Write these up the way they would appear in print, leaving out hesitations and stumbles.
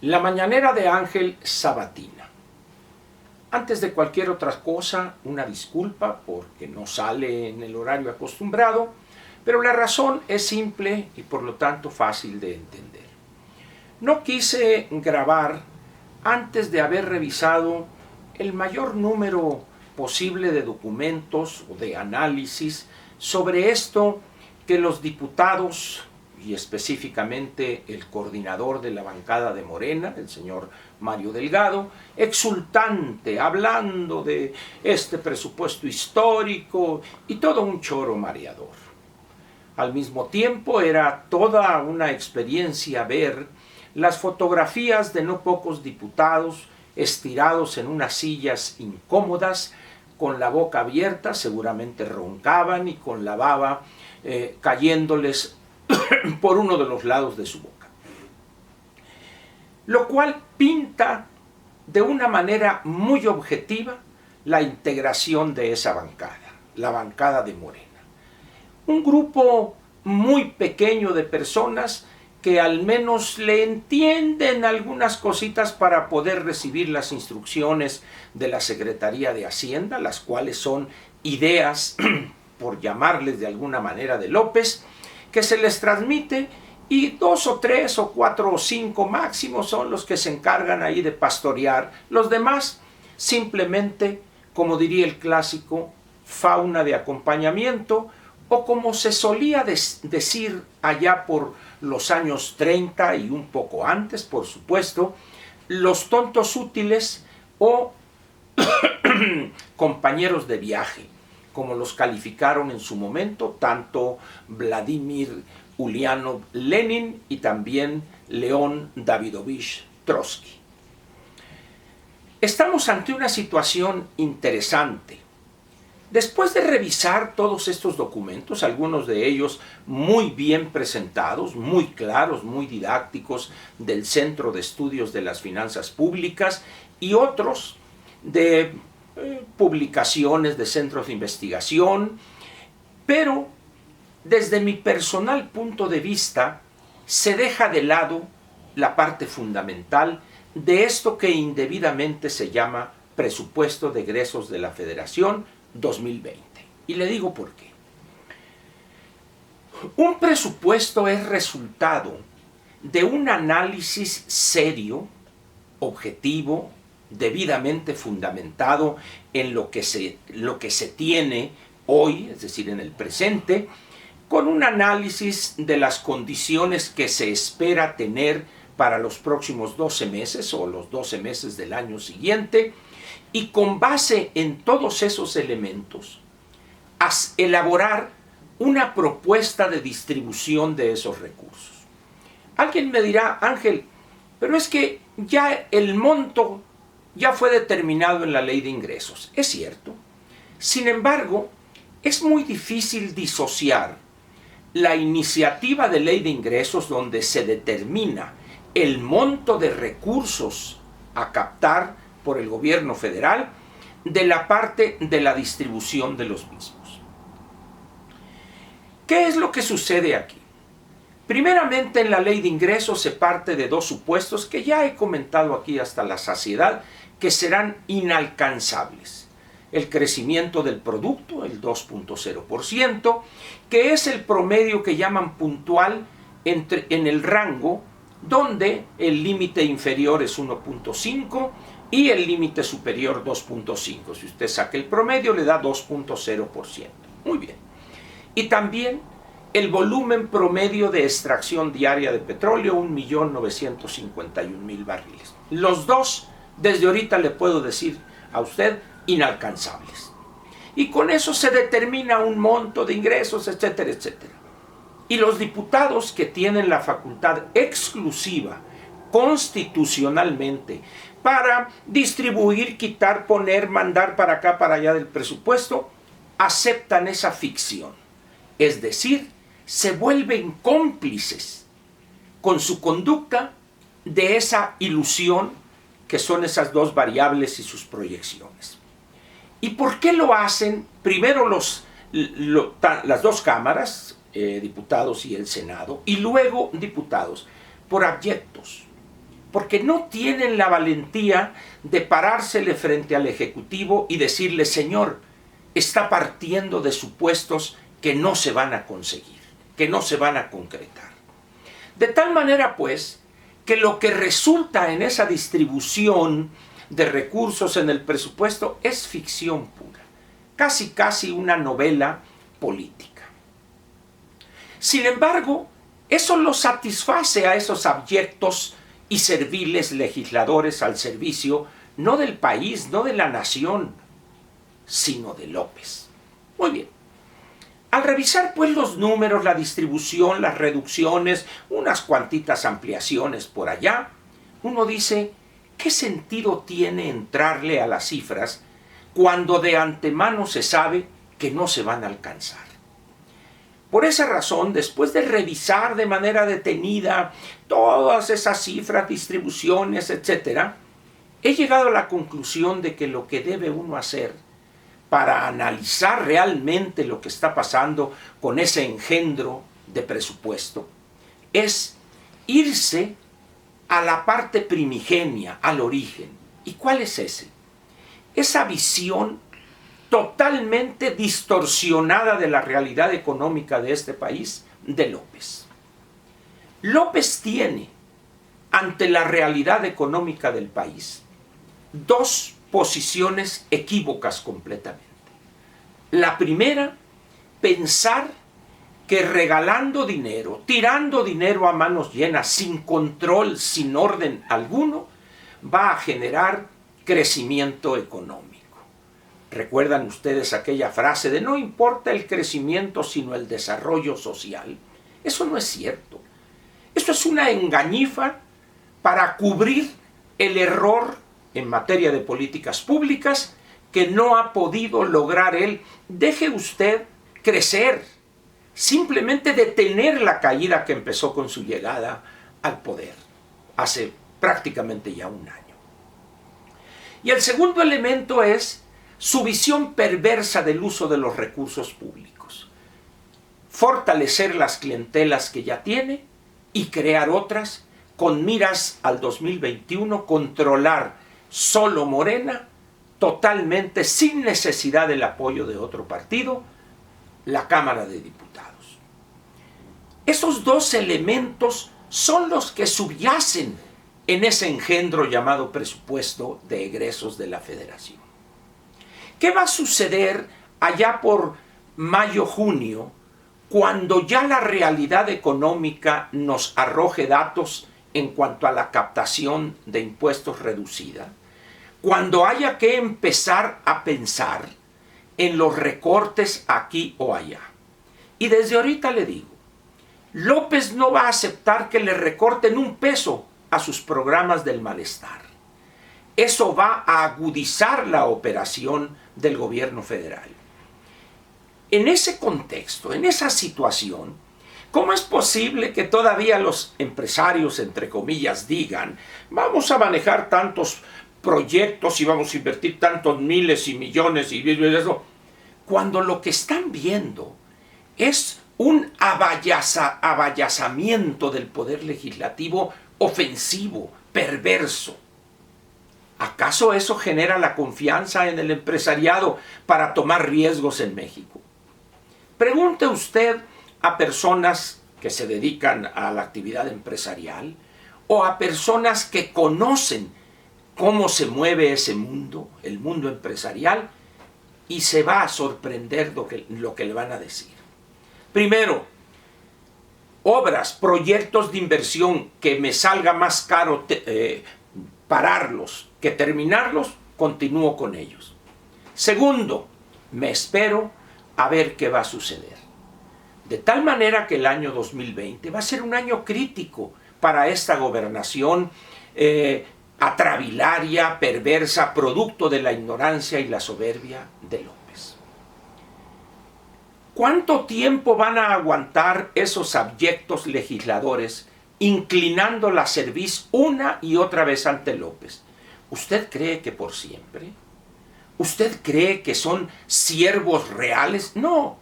La mañanera de Ángel Sabatina. Antes de cualquier otra cosa, una disculpa porque no sale en el horario acostumbrado, pero la razón es simple y por lo tanto fácil de entender. No quise grabar antes de haber revisado el mayor número posible de documentos o de análisis sobre esto que los diputados y específicamente el coordinador de la bancada de Morena, el señor Mario Delgado, exultante, hablando de este presupuesto histórico y todo un choro mareador. Al mismo tiempo era toda una experiencia ver las fotografías de no pocos diputados estirados en unas sillas incómodas, con la boca abierta, seguramente roncaban y con la baba cayéndoles por uno de los lados de su boca. Lo cual pinta de una manera muy objetiva la integración de esa bancada, la bancada de Morena. Un grupo muy pequeño de personas que al menos le entienden algunas cositas para poder recibir las instrucciones de la Secretaría de Hacienda, las cuales son ideas, por llamarles de alguna manera, de López, que se les transmite, y 2 o 3 o 4 o 5 máximo son los que se encargan ahí de pastorear. Los demás simplemente, como diría el clásico, fauna de acompañamiento, o como se solía decir allá por los años 30 y un poco antes, por supuesto, los tontos útiles o compañeros de viaje, como los calificaron en su momento tanto Vladimir Ulyanov Lenin y también León Davidovich Trotsky. Estamos ante una situación interesante. Después de revisar todos estos documentos, algunos de ellos muy bien presentados, muy claros, muy didácticos, del Centro de Estudios de las Finanzas Públicas, y otros de publicaciones de centros de investigación, pero desde mi personal punto de vista se deja de lado la parte fundamental de esto que indebidamente se llama Presupuesto de Egresos de la Federación 2020. Y le digo por qué. Un presupuesto es resultado de un análisis serio, objetivo, debidamente fundamentado en lo que se tiene hoy, es decir, en el presente, con un análisis de las condiciones que se espera tener para los próximos 12 meses o los 12 meses del año siguiente, y con base en todos esos elementos, elaborar una propuesta de distribución de esos recursos. Alguien me dirá: Ángel, pero es que ya el monto ya fue determinado en la ley de ingresos. Es cierto. Sin embargo, es muy difícil disociar la iniciativa de ley de ingresos, donde se determina el monto de recursos a captar por el gobierno federal, de la parte de la distribución de los mismos. ¿Qué es lo que sucede aquí? Primeramente, en la ley de ingresos se parte de dos supuestos que ya he comentado aquí hasta la saciedad, que serán inalcanzables. El crecimiento del producto, el 2.0%, que es el promedio que llaman puntual en el rango, donde el límite inferior es 1.5 y el límite superior 2.5. Si usted saca el promedio, le da 2.0%. Muy bien. Y también el volumen promedio de extracción diaria de petróleo, 1.951.000 barriles. Los dos, desde ahorita le puedo decir a usted, inalcanzables. Y con eso se determina un monto de ingresos, etcétera, etcétera. Y los diputados, que tienen la facultad exclusiva constitucionalmente para distribuir, quitar, poner, mandar para acá, para allá del presupuesto, aceptan esa ficción. Es decir, se vuelven cómplices con su conducta de esa ilusión que son esas dos variables y sus proyecciones. ¿Y por qué lo hacen? Primero las dos cámaras, diputados y el Senado, y luego diputados, por abyectos, porque no tienen la valentía de parársele frente al Ejecutivo y decirle: señor, está partiendo de supuestos que no se van a conseguir, que no se van a concretar. De tal manera, pues, que lo que resulta en esa distribución de recursos en el presupuesto es ficción pura, casi una novela política. Sin embargo, eso lo satisface a esos abyectos y serviles legisladores al servicio no del país, no de la nación, sino de López. Muy bien. Al revisar pues los números, la distribución, las reducciones, unas cuantitas ampliaciones por allá, uno dice: ¿qué sentido tiene entrarle a las cifras cuando de antemano se sabe que no se van a alcanzar? Por esa razón, después de revisar de manera detenida todas esas cifras, distribuciones, etc., he llegado a la conclusión de que lo que debe uno hacer para analizar realmente lo que está pasando con ese engendro de presupuesto es irse a la parte primigenia, al origen. ¿Y cuál es ese? Esa visión totalmente distorsionada de la realidad económica de este país de López. López tiene, ante la realidad económica del país, dos posiciones equívocas completamente. La primera, pensar que regalando dinero, tirando dinero a manos llenas, sin control, sin orden alguno, va a generar crecimiento económico. ¿Recuerdan ustedes aquella frase de no importa el crecimiento sino el desarrollo social? Eso no es cierto. Eso es una engañifa para cubrir el error en materia de políticas públicas que no ha podido lograr él. Deje usted crecer, simplemente detener la caída que empezó con su llegada al poder hace prácticamente ya un año. Y el segundo elemento es su visión perversa del uso de los recursos públicos. Fortalecer las clientelas que ya tiene y crear otras con miras al 2021, controlar solo Morena, totalmente sin necesidad del apoyo de otro partido, la Cámara de Diputados. Esos dos elementos son los que subyacen en ese engendro llamado presupuesto de egresos de la Federación. ¿Qué va a suceder allá por mayo-junio, cuando ya la realidad económica nos arroje datos en cuanto a la captación de impuestos reducida? Cuando haya que empezar a pensar en los recortes aquí o allá. Y desde ahorita le digo, López no va a aceptar que le recorten un peso a sus programas del malestar. Eso va a agudizar la operación del gobierno federal. En ese contexto, en esa situación, ¿cómo es posible que todavía los empresarios, entre comillas, digan: vamos a manejar tantos proyectos y vamos a invertir tantos miles y millones y eso, cuando lo que están viendo es un abayazamiento del poder legislativo ofensivo, perverso? ¿Acaso eso genera la confianza en el empresariado para tomar riesgos en México? Pregunte usted a personas que se dedican a la actividad empresarial o a personas que conocen cómo se mueve ese mundo, el mundo empresarial, y se va a sorprender lo que le van a decir. Primero, obras, proyectos de inversión que me salga más caro pararlos que terminarlos, continúo con ellos. Segundo, me espero a ver qué va a suceder. De tal manera que el año 2020 va a ser un año crítico para esta gobernación atravilaria, perversa, producto de la ignorancia y la soberbia de López. ¿Cuánto tiempo van a aguantar esos abyectos legisladores inclinando la cerviz una y otra vez ante López? ¿Usted cree que por siempre? ¿Usted cree que son siervos reales? No,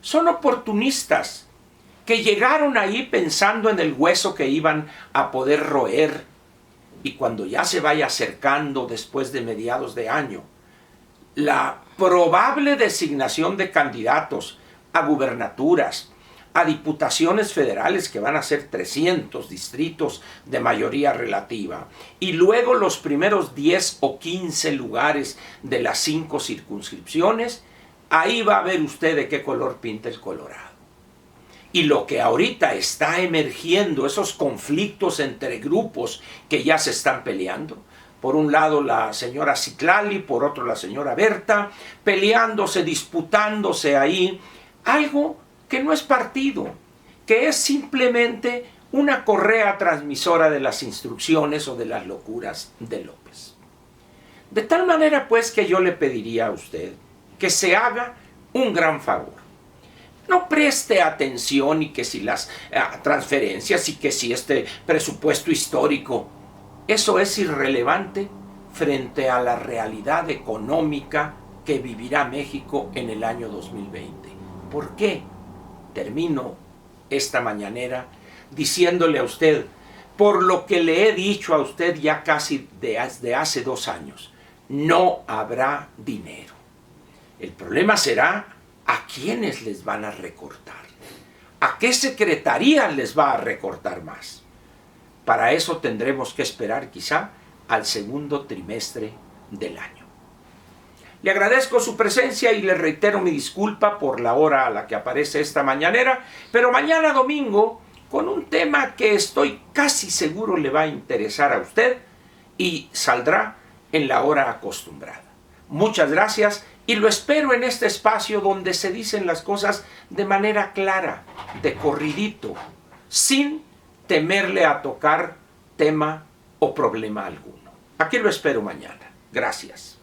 son oportunistas que llegaron ahí pensando en el hueso que iban a poder roer y cuando ya se vaya acercando después de mediados de año, la probable designación de candidatos a gubernaturas, a diputaciones federales, que van a ser 300 distritos de mayoría relativa, y luego los primeros 10 o 15 lugares de las 5 circunscripciones, ahí va a ver usted de qué color pinta el Colorado. Y lo que ahorita está emergiendo, esos conflictos entre grupos que ya se están peleando, por un lado la señora Citlali, por otro la señora Berta, peleándose, disputándose ahí, algo que no es partido, que es simplemente una correa transmisora de las instrucciones o de las locuras de López. De tal manera pues que yo le pediría a usted que se haga un gran favor. No preste atención y que si las transferencias y que si este presupuesto histórico, eso es irrelevante frente a la realidad económica que vivirá México en el año 2020. ¿Por qué? Termino esta mañanera diciéndole a usted, por lo que le he dicho a usted ya casi de hace 2 años, no habrá dinero. El problema será a quiénes les van a recortar, a qué secretarías les va a recortar más. Para eso tendremos que esperar quizá al segundo trimestre del año. Le agradezco su presencia y le reitero mi disculpa por la hora a la que aparece esta mañanera, pero mañana domingo con un tema que estoy casi seguro le va a interesar a usted y saldrá en la hora acostumbrada. Muchas gracias y lo espero en este espacio donde se dicen las cosas de manera clara, de corridito, sin temerle a tocar tema o problema alguno. Aquí lo espero mañana. Gracias.